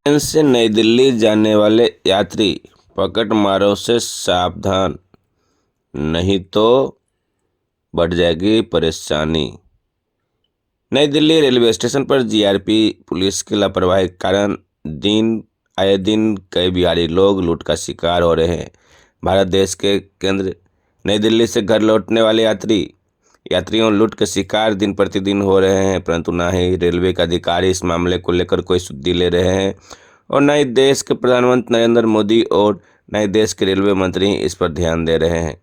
Train से नई दिल्ली जाने वाले यात्री पॉकेटमारों से सावधान, नहीं तो बढ़ जाएगी परेशानी। नई दिल्ली रेलवे स्टेशन पर जीआरपी पुलिस की लापरवाही के कारण आए दिन कई बिहारी लोग लूट का शिकार हो रहे हैं। भारत देश के केंद्र नई दिल्ली से घर लौटने वाले यात्रियों लूट के शिकार दिन प्रतिदिन हो रहे हैं, परंतु ना ही रेलवे के अधिकारी इस मामले को लेकर कोई सुधि ले रहे हैं और न ही देश के प्रधानमंत्री नरेंद्र मोदी और न ही देश के रेलवे मंत्री इस पर ध्यान दे रहे हैं।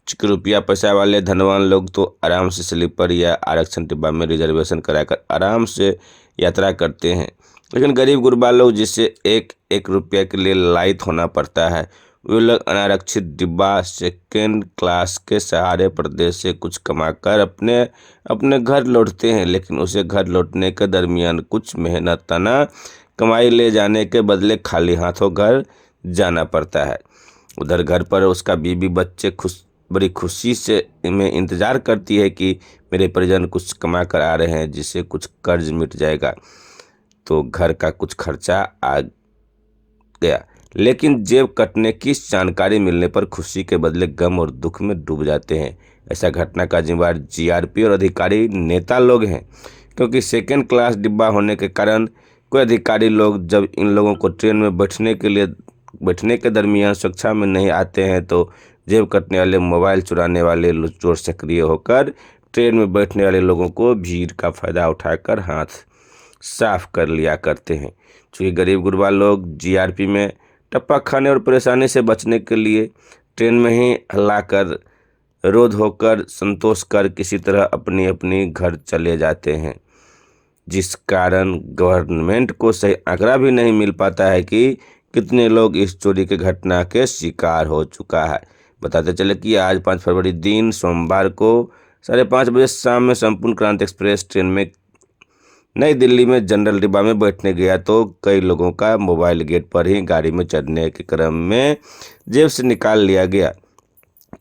चूंकि रुपया पैसा वाले धनवान लोग तो आराम से स्लीपर या आरक्षण डिब्बा में रिजर्वेशन कराकर आराम से यात्रा करते हैं, लेकिन गरीब गुरबा लोग जिसे एक एक रुपया के लिए लाइत होना पड़ता है, वे लोग अनारक्षित डिब्बा सेकेंड क्लास के सहारे प्रदेश से कुछ कमाकर अपने अपने घर लौटते हैं, लेकिन उसे घर लौटने के दरमियान कुछ मेहनताना कमाई ले जाने के बदले खाली हाथों घर जाना पड़ता है। उधर घर पर उसका बीवी बच्चे बड़ी खुशी से में इंतज़ार करती है कि मेरे परिजन कुछ कमा कर आ रहे हैं, जिससे कुछ कर्ज मिट जाएगा तो घर का कुछ खर्चा आ गया। लेकिन जेब कटने की जानकारी मिलने पर खुशी के बदले गम और दुख में डूब जाते हैं। ऐसा घटना का जिम्मेदार जीआरपी और अधिकारी नेता लोग हैं, क्योंकि सेकेंड क्लास डिब्बा होने के कारण कोई अधिकारी लोग जब इन लोगों को ट्रेन में बैठने के दरमियान सुरक्षा में नहीं आते हैं तो जेब कटने वाले, मोबाइल चुराने वाले चोर सक्रिय होकर ट्रेन में बैठने वाले लोगों को भीड़ का फायदा उठाकर हाथ साफ कर लिया करते हैं। चूँकि गरीब गुरबा लोग जीआरपी में टप्पा खाने और परेशानी से बचने के लिए ट्रेन में ही हल्ला कर रोध होकर संतोष कर किसी तरह अपनी अपनी घर चले जाते हैं, जिस कारण गवर्नमेंट को सही आंकड़ा भी नहीं मिल पाता है कि कितने लोग इस चोरी के घटना के शिकार हो चुका है। बताते चले कि आज 5 फरवरी दिन सोमवार को 5:30 बजे शाम में संपूर्ण क्रांति एक्सप्रेस ट्रेन में नई दिल्ली में जनरल डिब्बा में बैठने गया तो कई लोगों का मोबाइल गेट पर ही गाड़ी में चढ़ने के क्रम में जेब से निकाल लिया गया,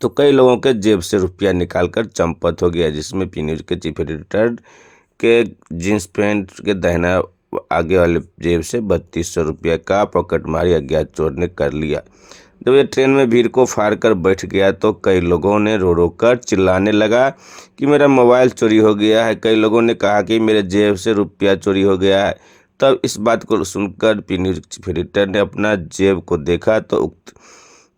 तो कई लोगों के जेब से रुपया निकालकर चंपत हो गया, जिसमें पी न्यूज के चीफ एडिटर के जींस पैंट के दाहिना आगे वाले जेब से 3200 रुपये का पॉकेटमारी अज्ञात चोर ने कर लिया। जब ये ट्रेन में भीड़ को फाड़ कर बैठ गया तो कई लोगों ने रो रो कर चिल्लाने लगा कि मेरा मोबाइल चोरी हो गया है। कई लोगों ने कहा कि मेरे जेब से रुपया चोरी हो गया है। तब इस बात को सुनकर पी न्यूज चीफ एडिटर ने अपना जेब को देखा तो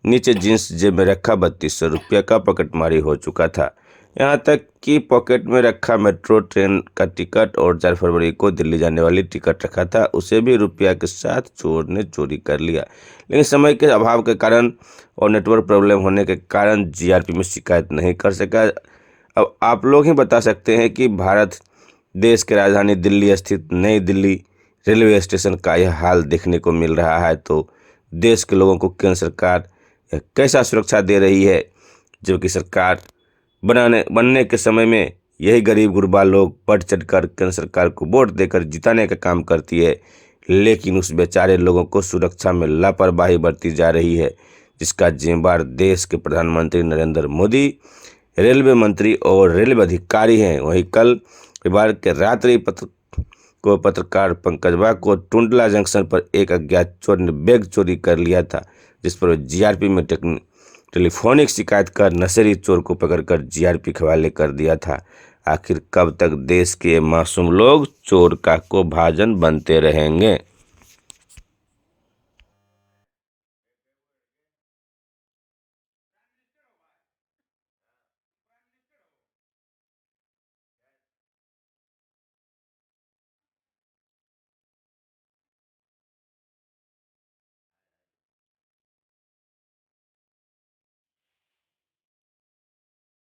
नीचे जींस जेब में रखा 3200 रुपये का पॉकेटमारी हो चुका था। यहाँ तक कि पॉकेट में रखा मेट्रो ट्रेन का टिकट और 4 फरवरी को दिल्ली जाने वाली टिकट रखा था, उसे भी रुपया के साथ चोर ने चोरी कर लिया। लेकिन समय के अभाव के कारण और नेटवर्क प्रॉब्लम होने के कारण जीआरपी में शिकायत नहीं कर सका। अब आप लोग ही बता सकते हैं कि भारत देश की राजधानी दिल्ली स्थित नई दिल्ली रेलवे स्टेशन का यह हाल देखने को मिल रहा है, तो देश के लोगों को केंद्र सरकार कैसा सुरक्षा दे रही है, जबकि सरकार बनने के समय में यही गरीब गुरबा लोग बढ़ चढ़कर केंद्र सरकार को वोट देकर जिताने का काम करती है, लेकिन उस बेचारे लोगों को सुरक्षा में लापरवाही बरती जा रही है, जिसका जिम्मेदार देश के प्रधानमंत्री नरेंद्र मोदी, रेलवे मंत्री और रेलवे अधिकारी हैं। वहीं कल रविवार के रात्रि पत्रकार पंकजवा को टुंडला जंक्शन पर एक अज्ञात चोर ने बैग चोरी कर लिया था, जिस पर जीआरपी में टेलीफोनिक शिकायत कर नशेड़ी चोर को पकड़कर जीआरपी के हवाले कर दिया था। आखिर कब तक देश के मासूम लोग चोर का को भाजन बनते रहेंगे।